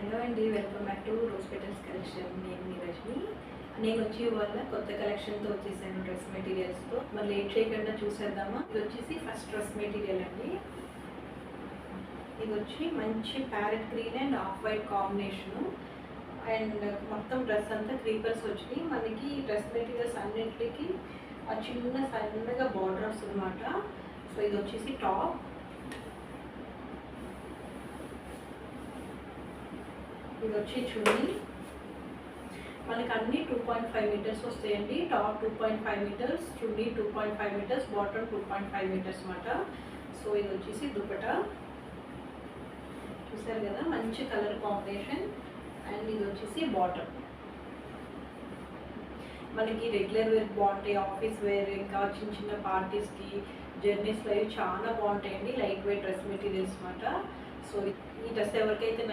Hello అండి, welcome back to rose petals collection. నేను మీ రజని. నేను వచ్చి ఇవాళ కొత్త కలెక్షన్తో వచ్చేసాను డ్రెస్ మెటీరియల్స్తో. మరి లేట్ చేయకుండా చూసేద్దామా. ఇది వచ్చేసి ఫస్ట్ డ్రెస్ మెటీరియల్ అండి. ఇది వచ్చి మంచి parrot green and off white combination. And మొత్తం డ్రెస్ అంతా క్రీపర్స్ వచ్చినాయి. మనకి డ్రెస్ మెటీరియల్స్ అన్నింటికి చిన్న సన్నగా బార్డర్ వస్తుంది అనమాట. సో ఇది వచ్చేసి టాప్. ఇది వచ్చి చున్నీ. మనకి అన్ని 2.5 మీటర్స్ వస్తాయండి. టాప్ 2.5 మీటర్స్, చున్నీ 2.5 మీటర్స్, బాటమ్ 2.5 మీటర్స్ అనమాట. సో ఇది వచ్చేసి దుపట్టా. చూసారు కదా, మంచి కలర్ కాంబినేషన్. అండ్ ఇది వచ్చేసి బాటమ్. మనకి రెగ్యులర్ వేర్ బాగుంటాయి, ఆఫీస్ వేర్, ఇంకా చిన్న చిన్న పార్టీస్కి, జర్నీస్లో అవి చాలా బాగుంటాయండి. లైట్ వెయిట్ డ్రెస్ మెటీరియల్స్ అనమాట. సో ఈ డ్రెస్ ఎవరికైతే